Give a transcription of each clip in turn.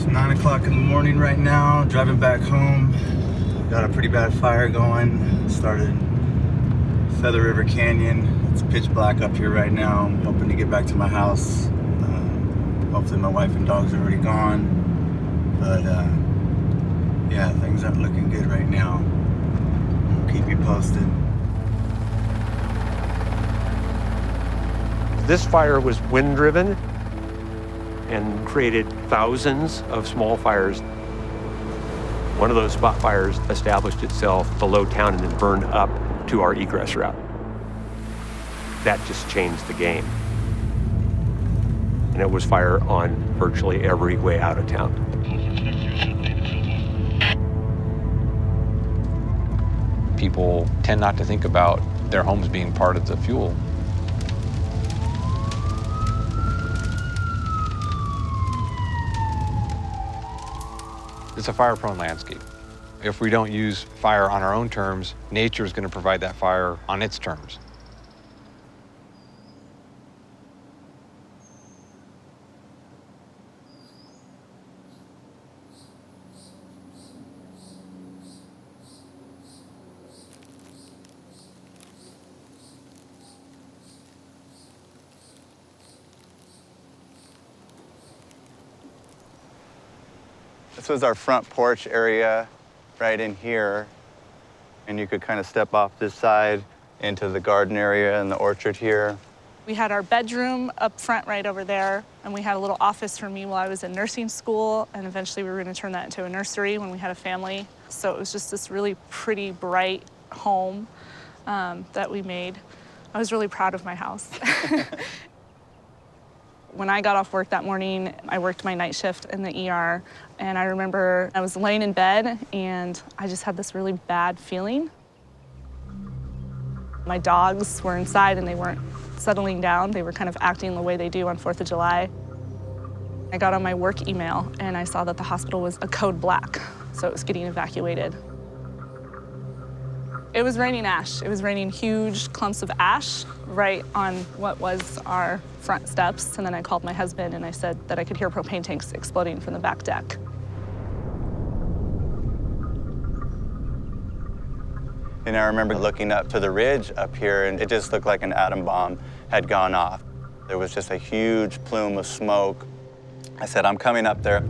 It's 9 o'clock in the morning right now, driving back home. Got a pretty bad fire going. Started Feather River Canyon. It's pitch black up here right now. I'm hoping to get back to my house. Hopefully my wife and dogs are already gone. But yeah, things aren't looking good right now. I'll keep you posted. This fire was wind-driven and created thousands of small fires. One of those spot fires established itself below town and then burned up to our egress route. That just changed the game. And it was fire on virtually every way out of town. People tend not to think about their homes being part of the fuel. It's a fire-prone landscape. If we don't use fire on our own terms, nature is going to provide that fire on its terms. This was our front porch area right in here. And you could kind of step off this side into the garden area and the orchard here. We had our bedroom up front right over there, and we had a little office for me while I was in nursing school, and eventually we were going to turn that into a nursery when we had a family. So it was just this really pretty, bright home that we made. I was really proud of my house. When I got off work that morning, I worked my night shift in the ER, and I remember I was laying in bed, and I just had this really bad feeling. My dogs were inside, and they weren't settling down. They were kind of acting the way they do on 4th of July. I got on my work email, and I saw that the hospital was a code black, so it was getting evacuated. It was raining ash. It was raining huge clumps of ash right on what was our front steps. And then I called my husband and I said that I could hear propane tanks exploding from the back deck. And I remember looking up to the ridge up here, and it just looked like an atom bomb had gone off. There was just a huge plume of smoke. I said, I'm coming up there.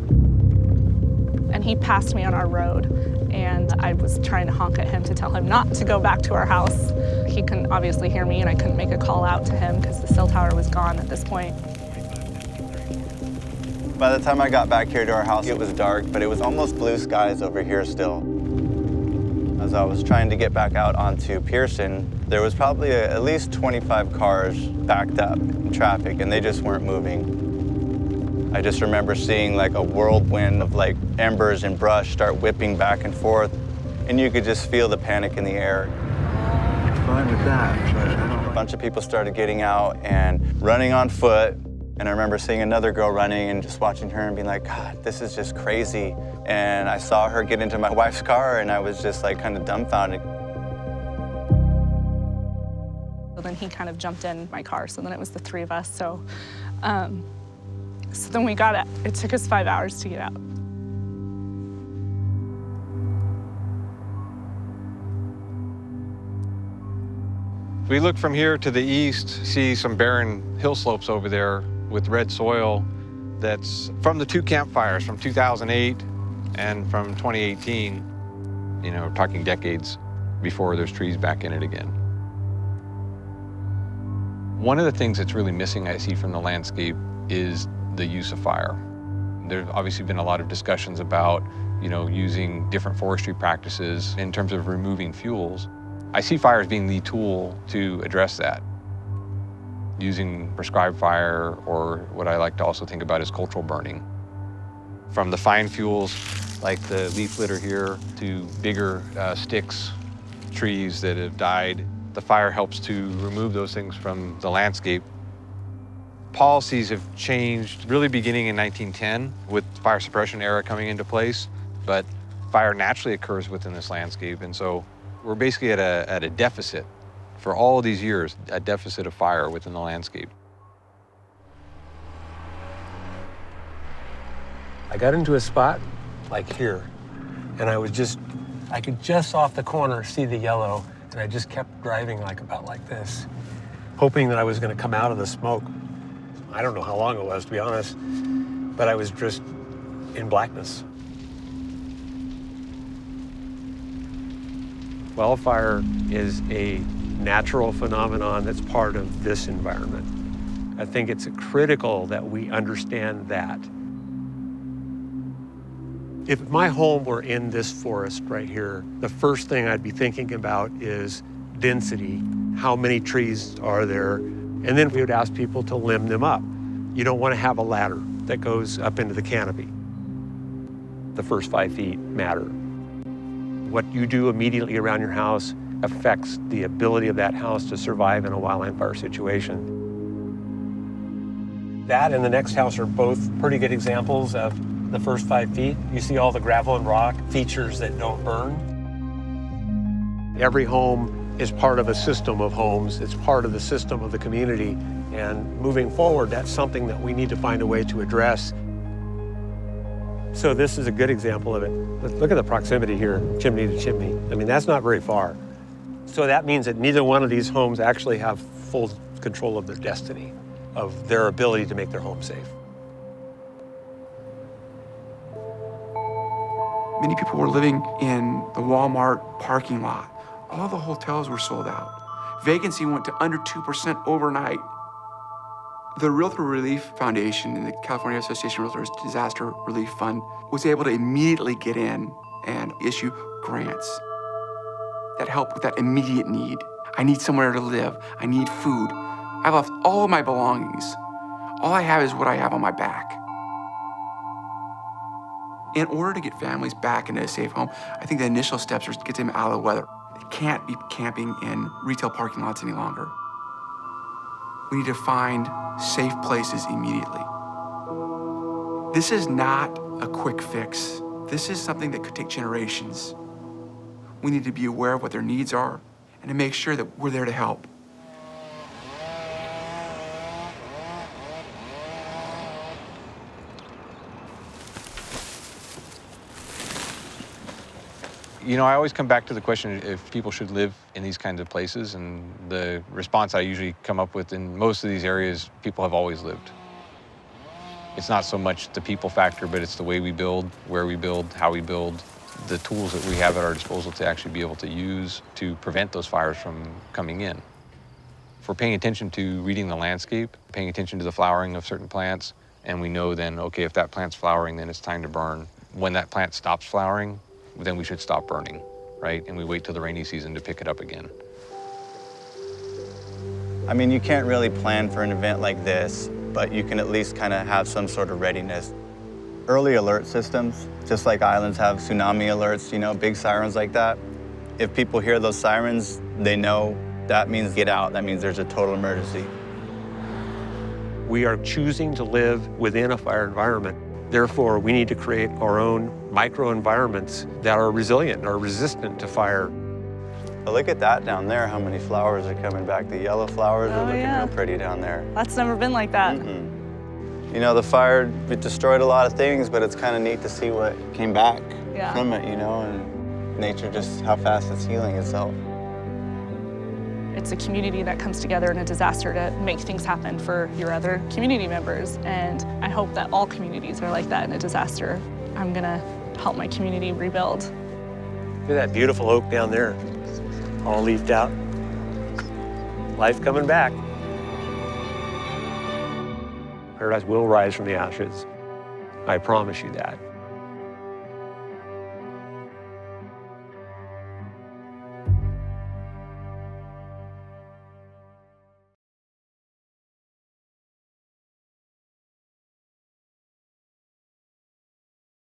And he passed me on our road. And I was trying to honk at him to tell him not to go back to our house. He couldn't obviously hear me, and I couldn't make a call out to him because the cell tower was gone at this point. By the time I got back here to our house, it was dark, but it was almost blue skies over here still. As I was trying to get back out onto Pearson, there was probably at least 25 cars backed up in traffic, and they just weren't moving. I just remember seeing like a whirlwind of like embers and brush start whipping back and forth, and you could just feel the panic in the air. Fine with that, but a bunch of people started getting out and running on foot, and I remember seeing another girl running and just watching her and being like, God, this is just crazy. And I saw her get into my wife's car, and I was just like kind of dumbfounded. So then he kind of jumped in my car, so then it was the three of us. So then we got out. It took us 5 hours to get out. We look from here to the east, see some barren hill slopes over there with red soil that's from the two campfires from 2008 and from 2018. You know, we're talking decades before there's trees back in it again. One of the things that's really missing, I see, from the landscape is the use of fire. There's obviously been a lot of discussions about, using different forestry practices in terms of removing fuels. I see fire as being the tool to address that, using prescribed fire, or what I like to also think about as cultural burning. From the fine fuels, like the leaf litter here, to bigger sticks, trees that have died, the fire helps to remove those things from the landscape. Policies have changed really beginning in 1910 with fire suppression era coming into place, but fire naturally occurs within this landscape, and so we're basically at a deficit for all these years, a deficit of fire within the landscape. I got into a spot like here, and I could just off the corner see the yellow, and I just kept driving about like this, hoping that I was going to come out of the smoke. I don't know how long it was, to be honest, but I was just in blackness. Wildfire is a natural phenomenon that's part of this environment. I think it's critical that we understand that. If my home were in this forest right here, the first thing I'd be thinking about is density. How many trees are there? And then we would ask people to limb them up. You don't want to have a ladder that goes up into the canopy. The first 5 feet matter. What you do immediately around your house affects the ability of that house to survive in a wildland fire situation. That and the next house are both pretty good examples of the first 5 feet. You see all the gravel and rock features that don't burn. Every home is part of a system of homes. It's part of the system of the community. And moving forward, that's something that we need to find a way to address. So this is a good example of it. Look at the proximity here, chimney to chimney. I mean, that's not very far. So that means that neither one of these homes actually have full control of their destiny, of their ability to make their home safe. Many people were living in the Walmart parking lot. All the hotels were sold out. Vacancy went to under 2% overnight. The Realtor Relief Foundation and the California Association of Realtors Disaster Relief Fund was able to immediately get in and issue grants that help with that immediate need. I need somewhere to live. I need food. I left all of my belongings. All I have is what I have on my back. In order to get families back into a safe home, I think the initial steps are to get them out of the weather. They can't be camping in retail parking lots any longer. We need to find safe places immediately. This is not a quick fix. This is something that could take generations. We need to be aware of what their needs are and to make sure that we're there to help. You know, I always come back to the question if people should live in these kinds of places, and the response I usually come up with in most of these areas, people have always lived. It's not so much the people factor, but it's the way we build, where we build, how we build, the tools that we have at our disposal to actually be able to use to prevent those fires from coming in. If we're paying attention to reading the landscape, paying attention to the flowering of certain plants, and we know then, okay, if that plant's flowering, then it's time to burn. When that plant stops flowering, then we should stop burning, right? And we wait till the rainy season to pick it up again. I mean, you can't really plan for an event like this, but you can at least kind of have some sort of readiness. Early alert systems, just like islands have tsunami alerts, you know, big sirens like that. If people hear those sirens, they know that means get out. That means there's a total emergency. We are choosing to live within a fire environment. Therefore, we need to create our own microenvironments that are resilient or resistant to fire. But look at that down there, how many flowers are coming back. The yellow flowers are looking real pretty down there. That's never been like that. You know, the fire, it destroyed a lot of things, but it's kind of neat to see what came back from it, you know, and nature just how fast it's healing itself. It's a community that comes together in a disaster to make things happen for your other community members. And I hope that all communities are like that in a disaster. I'm gonna help my community rebuild. Look at that beautiful oak down there, all leafed out. Life coming back. Paradise will rise from the ashes. I promise you that.